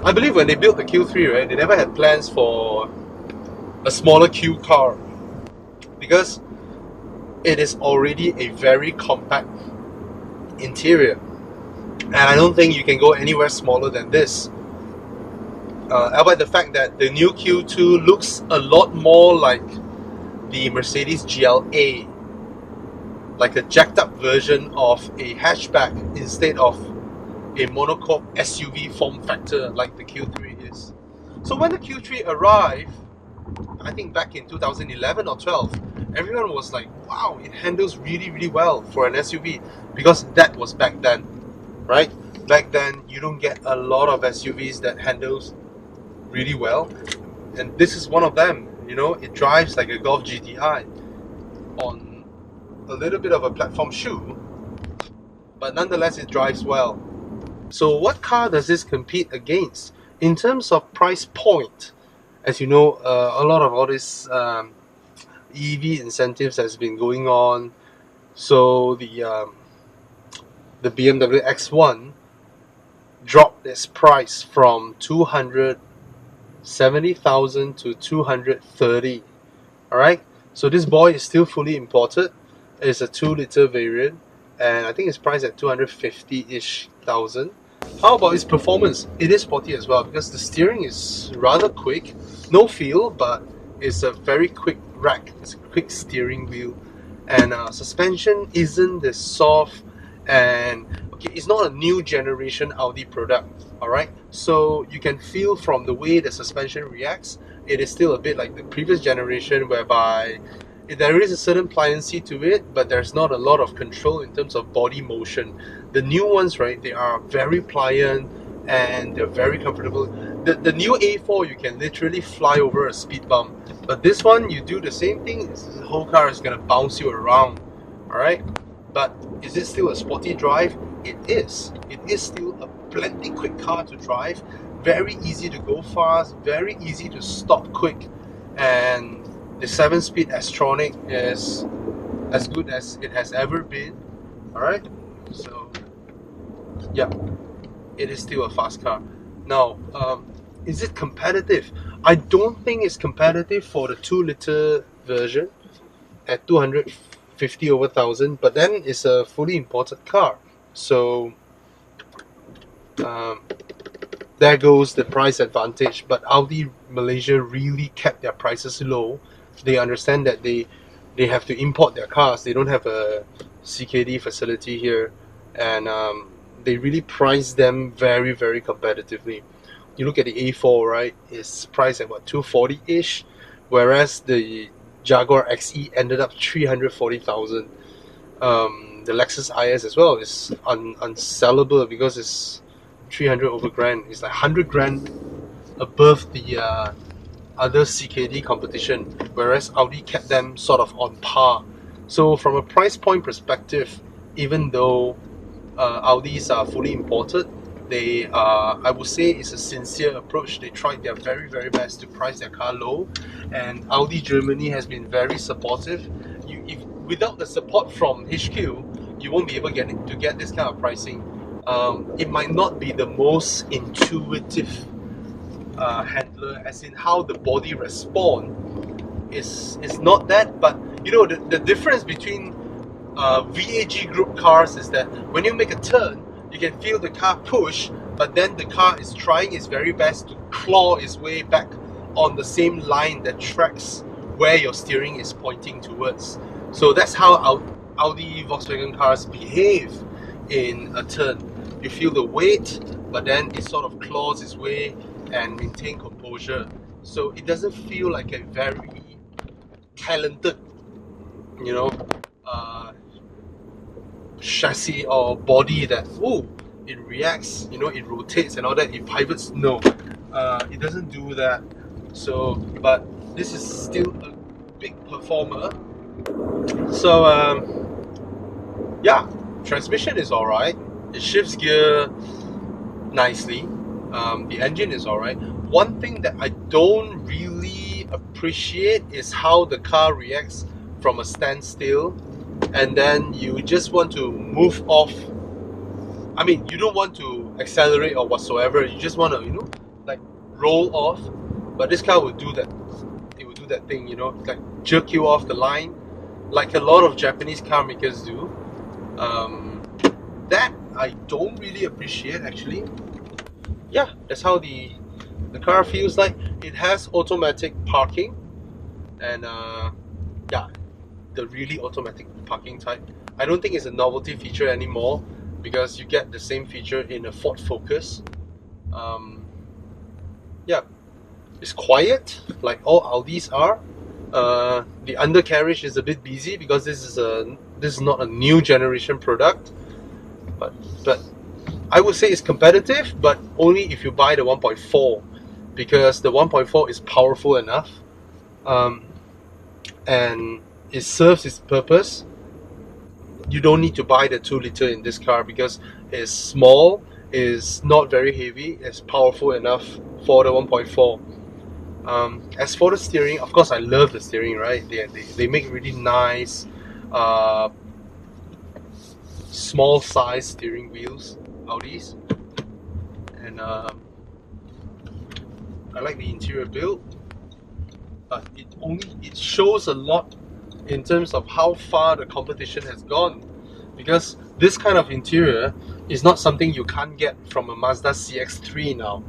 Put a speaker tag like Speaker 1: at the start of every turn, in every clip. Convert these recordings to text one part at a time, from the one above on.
Speaker 1: I believe when they built the Q3, right, they never had plans for a smaller Q car, because it is already a very compact interior, and I don't think you can go anywhere smaller than this. Albeit the fact that the new Q2 looks a lot more like the Mercedes GLA, like a jacked up version of a hatchback instead of a monocoque SUV form factor like the Q3 is. So when the Q3 arrived, I think back in 2011 or 12, everyone was like, wow, it handles really, really well for an SUV, because that was back then, right? Back then, you don't get a lot of SUVs that handles really well, and this is one of them. You know, it drives like a Golf GTI on a little bit of a platform shoe, but nonetheless it drives well. So what car does this compete against in terms of price point? As you know, a lot of all this EV incentives has been going on. So the BMW X1 dropped its price from 270,000 to 230. All right. So this boy is still fully imported. It's a 2-liter variant, and I think it's priced at 250-ish thousand. How about its performance? It is sporty as well, because the steering is rather quick. No feel, but it's a very quick rack. It's a quick steering wheel, and suspension isn't the soft, and okay, it's not a new generation Audi product. All right, so you can feel from the way the suspension reacts, it is still a bit like the previous generation, whereby there is a certain pliancy to it, but there's not a lot of control in terms of body motion. The new ones, right, they are very pliant and they're very comfortable. The new A4, you can literally fly over a speed bump, but this one, you do the same thing, the whole car is going to bounce you around. All right, but is it still a sporty drive? It is. It is still a plenty quick car to drive, very easy to go fast, very easy to stop quick, and the 7-speed S-tronic is as good as it has ever been. Alright, so yeah, it is still a fast car. Now, is it competitive? I don't think it's competitive for the 2-liter version at 250 over thousand, but then it's a fully imported car. So there goes the price advantage. But Audi Malaysia really kept their prices low. They understand that they have to import their cars. They don't have a CKD facility here, and they really price them very, very competitively. You look at the A4, right? It's priced at what, 240-ish, whereas the Jaguar XE ended up 340,000. The Lexus IS as well is unsellable because it's 300 over grand. It's like 100 grand above the other CKD competition, whereas Audi kept them sort of on par. So from a price point perspective, even though Audis are fully imported, they I would say it's a sincere approach. They tried their very, very best to price their car low, and Audi Germany has been very supportive. Without the support from HQ, you won't be able to get this kind of pricing. It might not be the most intuitive handler, as in how the body respond is not that, but you know, the difference between VAG group cars is that when you make a turn, you can feel the car push, but then the car is trying its very best to claw its way back on the same line that tracks where your steering is pointing towards. So that's how Audi Volkswagen cars behave in a turn. You feel the weight, but then it sort of claws its way and maintain composure. So it doesn't feel like a very talented, you know, chassis or body that, oh, it reacts, you know, it rotates and all that, it pivots. No, it doesn't do that. So, but this is still a big performer. So, yeah, transmission is alright. It shifts gear nicely. The engine is alright. One thing that I don't really appreciate is how the car reacts from a standstill, and then you just want to move off. I mean, you don't want to accelerate or whatsoever. You just want to, you know, like roll off, but this car will do that. It will do that thing, you know, like jerk you off the line, like a lot of Japanese car makers do. That I don't really appreciate actually. Yeah, that's how the car feels like. It has automatic parking, and yeah, the really automatic parking type. I don't think it's a novelty feature anymore because you get the same feature in a Ford Focus. Yeah, it's quiet like all Audis are. The undercarriage is a bit busy because this is not a new generation product, but I would say it's competitive, but only if you buy the 1.4, because the 1.4 is powerful enough, and it serves its purpose. You don't need to buy the 2-liter in this car because it's small, it's not very heavy, it's powerful enough for the 1.4. As for the steering, of course I love the steering, right? They make really nice small size steering wheels, Audis, and I like the interior build, but it shows a lot in terms of how far the competition has gone, because this kind of interior is not something you can't get from a Mazda CX-3 now,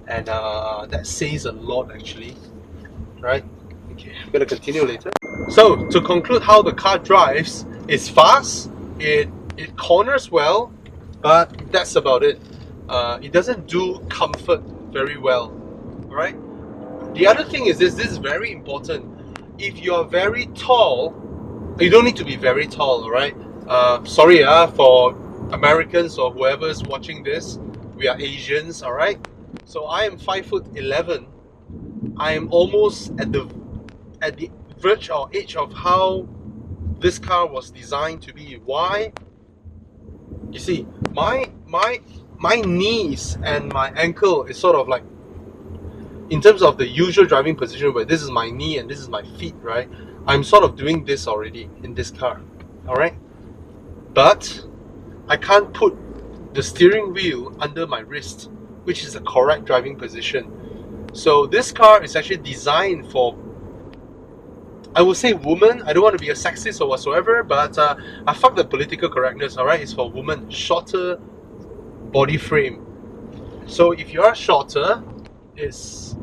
Speaker 1: and that says a lot actually, right? Okay, I'm gonna continue later. So to conclude, how the car drives, it's fast, it corners well, but that's about it. It doesn't do comfort very well, right? The other thing is this is very important. If you are very tall, you don't need to be very tall, alright? Sorry for Americans or whoever is watching this, we are Asians, alright? So I am 5'11". I am almost at the verge or edge of how this car was designed to be. Why? You see, my knees and my ankle is sort of like, in terms of the usual driving position where this is my knee and this is my feet, right? I'm sort of doing this already in this car, alright? But I can't put the steering wheel under my wrist, which is the correct driving position. So this car is actually designed for, I would say woman. I don't want to be a sexist or whatsoever, but I fuck the political correctness, alright? It's for women, shorter body frame. So if you are shorter, it's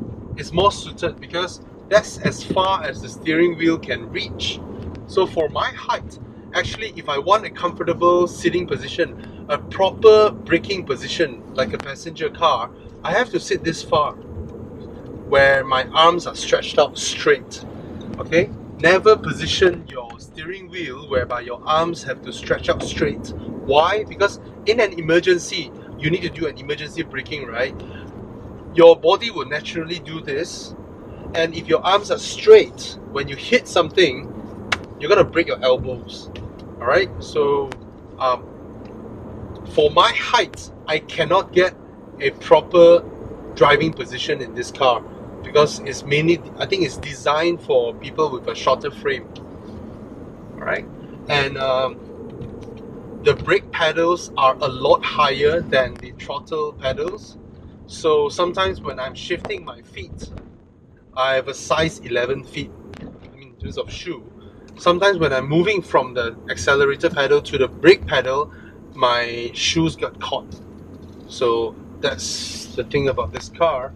Speaker 1: more suited because that's as far as the steering wheel can reach. So for my height, actually, if I want a comfortable sitting position, a proper braking position like a passenger car, I have to sit this far where my arms are stretched out straight. Okay, never position your steering wheel whereby your arms have to stretch out straight. Why? Because in an emergency, you need to do an emergency braking, right? Your body will naturally do this, and if your arms are straight, when you hit something, you're gonna break your elbows. Alright, so for my height, I cannot get a proper driving position in this car because it's mainly, I think it's designed for people with a shorter frame. Alright, and the brake pedals are a lot higher than the throttle pedals. So sometimes when I'm shifting my feet, I have a size 11 feet, in terms of shoe. Sometimes when I'm moving from the accelerator pedal to the brake pedal, my shoes got caught. So that's the thing about this car.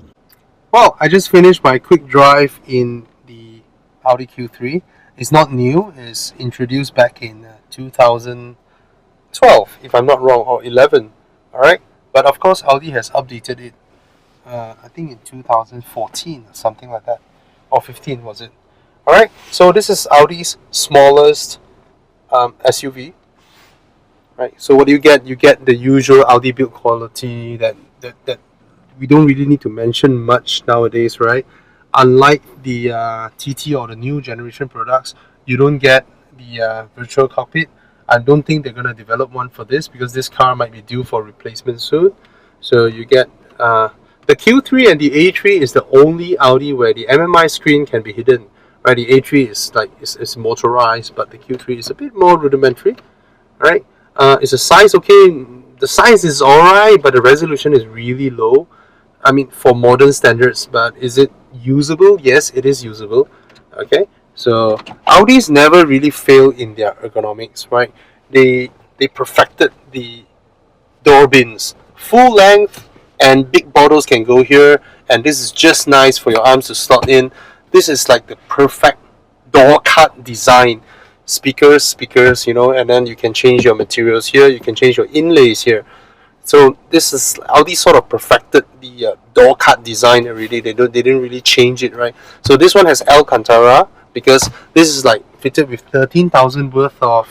Speaker 1: Well, I just finished my quick drive in the Audi Q3. It's not new, it's introduced back in 2012, if I'm not wrong, or 11. Alright, but of course Audi has updated it, I think in 2014 or something like that, or 15 was it. Alright, so this is Audi's smallest SUV. Right, so what do you get? You get the usual Audi build quality that we don't really need to mention much nowadays, right? Unlike the TT or the new generation products, you don't get the virtual cockpit. I don't think they're going to develop one for this because this car might be due for replacement soon. So you get the Q3 and the A3 is the only Audi where the MMI screen can be hidden. Right, the A3 is like it's motorized, but the Q3 is a bit more rudimentary. Right, is the size okay? The size is alright, but the resolution is really low. I mean, for modern standards, but is it usable? Yes, it is usable. Okay, so Audis never really fail in their ergonomics, right? They perfected the door bins, full length, and big bottles can go here, and this is just nice for your arms to slot in. This is like the perfect door cut design. Speakers, and then you can change your materials here, you can change your inlays here. So this is Audi sort of perfected the door cut design already. They didn't really change it, right? So this one has Alcantara because this is like fitted with 13,000 worth of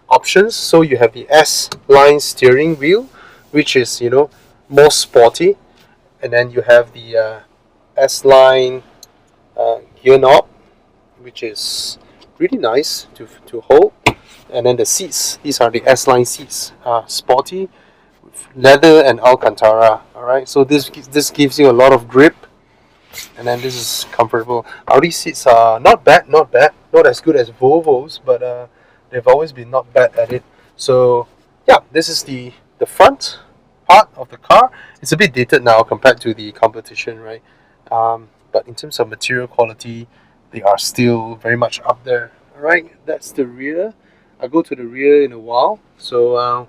Speaker 1: options. So you have the S line steering wheel, which is more sporty, and then you have the S line gear knob, which is really nice to hold, and then the seats. These are the S line seats, sporty, leather and Alcantara. All right, so this gives you a lot of grip, and then this is comfortable. Audi seats are not bad, not as good as Volvo's, but they've always been not bad at it. So yeah, this is the front part of the car. It's a bit dated now compared to the competition, right? But in terms of material quality, they are still very much up there. All right, that's the rear. I'll go to the rear in a while. So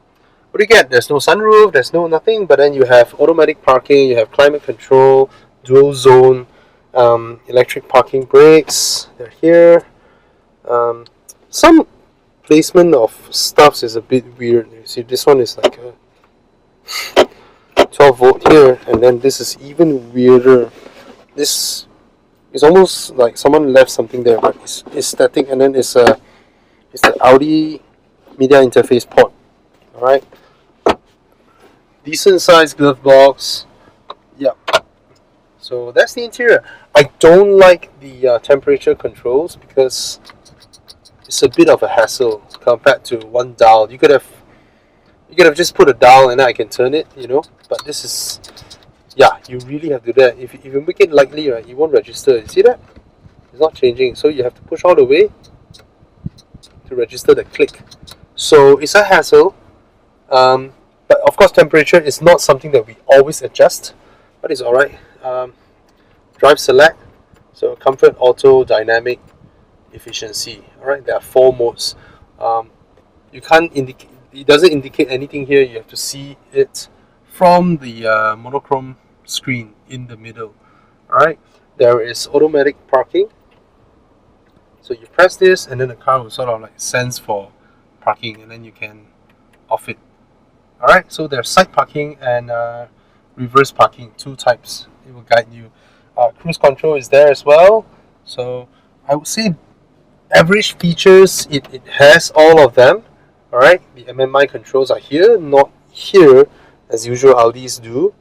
Speaker 1: what do you get? There's no sunroof, there's no nothing, but then you have automatic parking, you have climate control, dual zone, electric parking brakes. They're here. Some placement of stuffs is a bit weird. You see, this one is like a 12 volt here, and then this is even weirder. This is almost like someone left something there, but it's static, and then it's the Audi media interface port. All right, decent sized glove box. Yeah. So that's the interior. I don't like the temperature controls because it's a bit of a hassle compared to one dial. You could have just put a dial and then I can turn it, But this is, yeah, you really have to do that. If you make it lightly, right, it won't register. You see that? It's not changing. So you have to push all the way to register the click. So it's a hassle. But of course, temperature is not something that we always adjust, but it's alright. Drive select. So comfort, auto, dynamic, efficiency. Alright, there are 4 modes. You can't indicate. It doesn't indicate anything here. You have to see it from the monochrome screen in the middle. Alright, there is automatic parking. So you press this, and then the car will sort of like sense for parking, and then you can off it. Alright, so there's side parking and reverse parking, 2 types. It will guide you. Cruise control is there as well. So I would say average features, it has all of them. Alright, the MMI controls are here, not here as usual Audis do.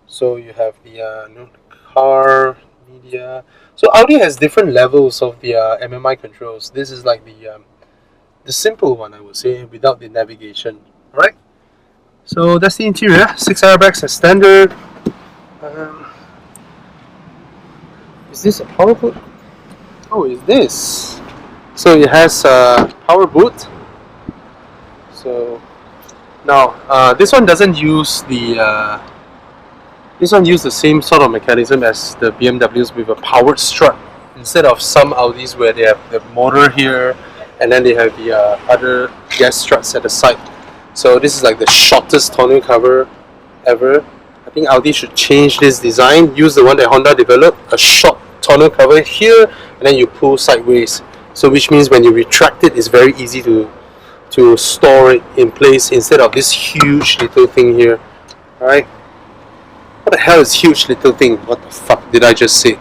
Speaker 1: So you have the car, media. So Audi has different levels of the MMI controls. This is like the simple one, I would say, without the navigation. Alright, so that's the interior. 6 airbags as standard. Is this a power boot? Oh, is this? So it has a power boot. So now this one doesn't use the same sort of mechanism as the BMWs with a powered strut. Instead of some Audis where they have the motor here and then they have the other gas struts at the side. So this is like the shortest tonneau cover ever. I think Audi should change this design. Use the one that Honda developed, a short tonneau cover here, and then you pull sideways. So which means when you retract it, it's very easy to store it in place instead of this huge little thing here. Alright, what the hell is huge little thing? What the fuck did I just say?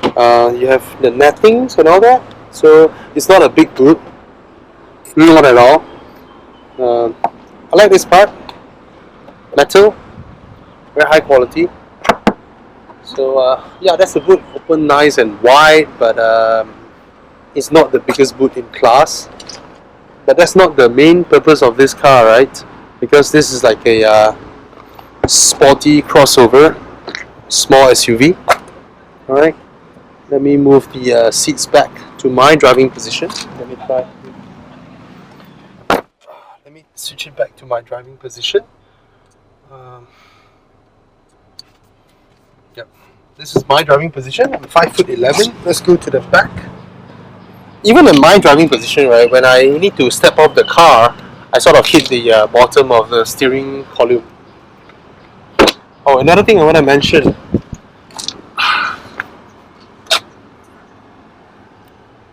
Speaker 1: You have the nettings and all that, so it's not a big boot, not at all. I like this part, metal, very high quality. So yeah, that's the boot, open nice and wide, but it's not the biggest boot in class. But that's not the main purpose of this car, right? Because this is like a sporty crossover, small SUV. Alright, let me move the seats back to my driving position. Let me switch it back to my driving position. Yep. This is my driving position. I'm 5'11". Let's go to the back. Even in my driving position, right, when I need to step off the car, I sort of hit the bottom of the steering column. Oh, another thing I want to mention.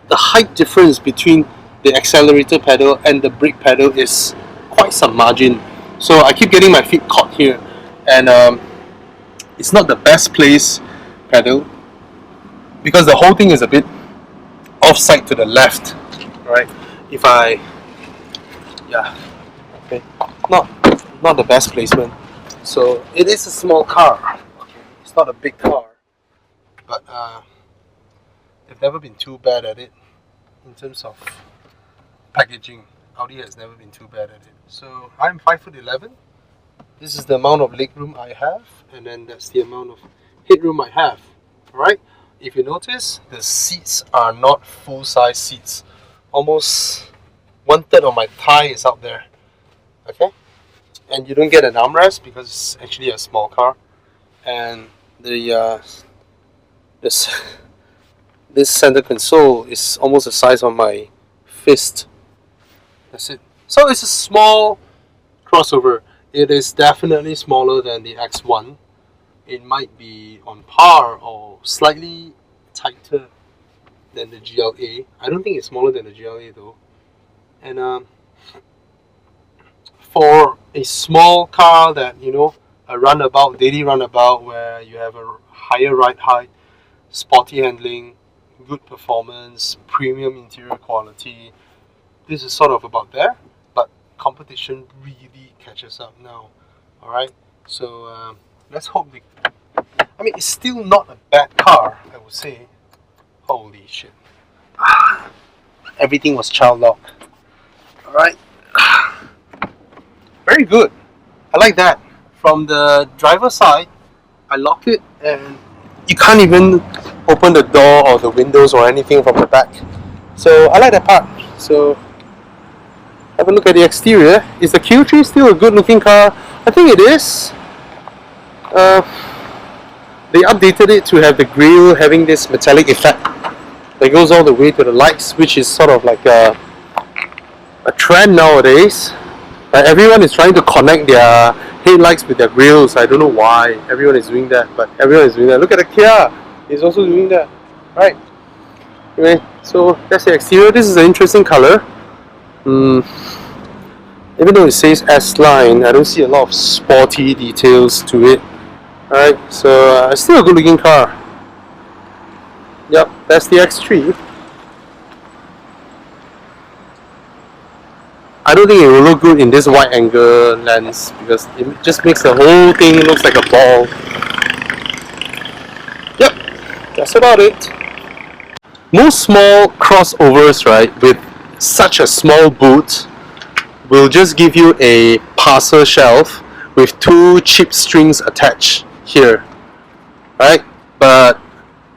Speaker 1: The height difference between the accelerator pedal and the brake pedal is quite some margin. So I keep getting my feet caught here, and it's not the best place pedal because the whole thing is a bit offside to the left, right? If I, yeah, okay, not the best placement. So it is a small car. Okay, it's not a big car, but they've never been too bad at it in terms of packaging. Audi has never been too bad at it. So I'm 5'11". This is the amount of legroom I have, and then that's the amount of headroom I have. Alright, if you notice, the seats are not full-size seats. Almost 1/3 of my thigh is out there. Okay, and you don't get an armrest because it's actually a small car, and this center console is almost the size of my fist. That's it. So it's a small crossover. It is definitely smaller than the X1. It might be on par or slightly tighter than the GLA. I don't think it's smaller than the GLA though. And for a small car that, you know, a runabout, daily runabout where you have a higher ride height, sporty handling, good performance, premium interior quality, this is sort of about there, but competition really catches up now. Alright, so let's hope I mean, it's still not a bad car, I would say. Holy shit. Everything was child lock. Alright. Very good. I like that. From the driver's side, I lock it and you can't even open the door or the windows or anything from the back. So I like that part. So have a look at the exterior. Is the Q3 still a good looking car? I think it is. They updated it to have the grille having this metallic effect that goes all the way to the lights, which is sort of like a trend nowadays. Everyone is trying to connect their headlights with their grills. I don't know why everyone is doing that, but everyone is doing that. Look at the Kia, it's also doing that. Right. Anyway, so that's the exterior. This is an interesting color. Even though it says S-Line, I don't see a lot of sporty details to it. Alright, so it's still a good looking car. Yep, that's the X3. I don't think it will look good in this wide angle lens because it just makes the whole thing look like a ball. Yep, that's about it. Most small crossovers, right, with such a small boot will just give you a parcel shelf with 2 cheap strings attached here, right? But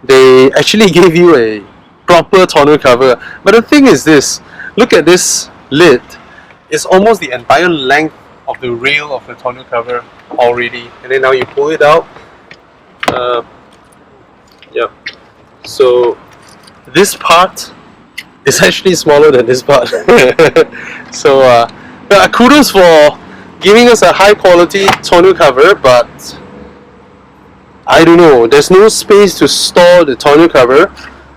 Speaker 1: they actually gave you a proper tonneau cover. But the thing is this, look at this lid. It's almost the entire length of the rail of the tonneau cover already, and then now you pull it out. Yeah, so this part is actually smaller than this part. So kudos for giving us a high quality tonneau cover, but I don't know, there's no space to store the tonneau cover,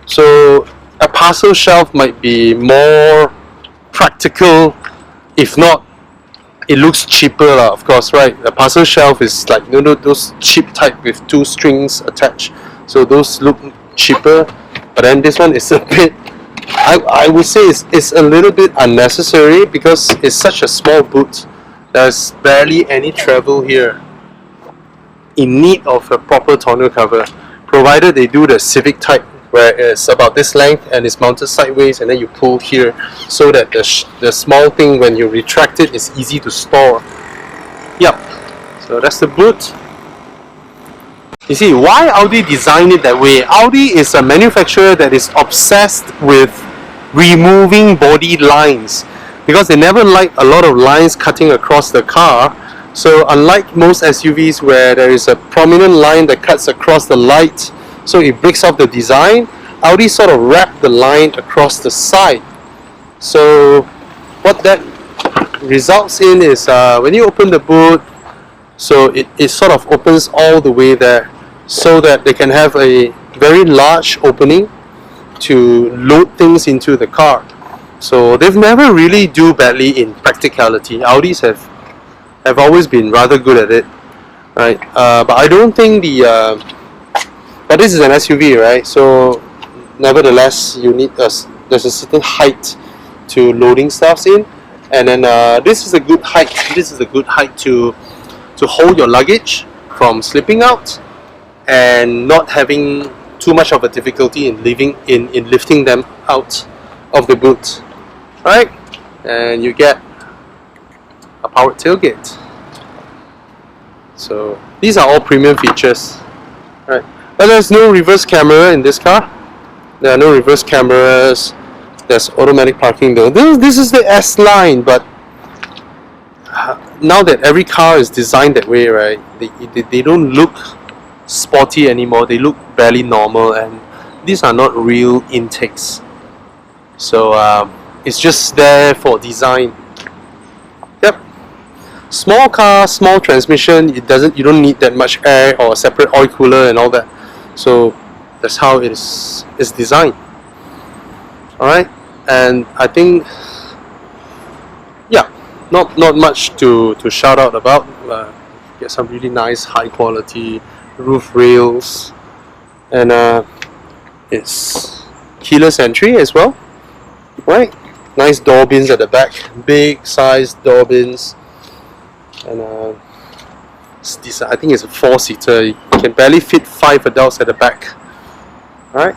Speaker 1: so a parcel shelf might be more practical. If not, it looks cheaper of course, right? A parcel shelf is like, you know, those cheap type with 2 strings attached, so those look cheaper. But then this one is a bit, I would say it's a little bit unnecessary because it's such a small boot. There's barely any travel here in need of a proper tonneau cover, provided they do the Civic type where it's about this length and it's mounted sideways and then you pull here so that the small thing, when you retract it, is easy to store. Yep, so that's the boot. You see, why Audi designed it that way? Audi is a manufacturer that is obsessed with removing body lines because they never like a lot of lines cutting across the car. So unlike most SUVs where there is a prominent line that cuts across the light, so it breaks off the design, Audi sort of wrapped the line across the side. So what that results in is when you open the boot, so it sort of opens all the way there, so that they can have a very large opening to load things into the car. So they've never really do badly in practicality. Audis have always been rather good at it, right? But I don't think but this is an SUV, right? So nevertheless, you need there's a certain height to loading stuffs in, and then this is a good height. This is a good height to hold your luggage from slipping out, and not having too much of a difficulty in lifting them out of the boot, right? And you get a powered tailgate. So these are all premium features, right? But there's no reverse camera in this car. There are no reverse cameras. There's automatic parking though. This is the S line, but now that every car is designed that way, right? They don't look sporty anymore. They look barely normal, and these are not real intakes. So it's just there for design. Yep. Small car, small transmission. You don't need that much air or a separate oil cooler and all that. So that's how it is designed. All right, and I think, yeah, not much to shout out about. Get some really nice high quality roof rails, and it's keyless entry as well, right? Nice door bins at the back, big sized door bins, and it's decent. I think it's a 4-seater. You can barely fit 5 adults at the back. Alright.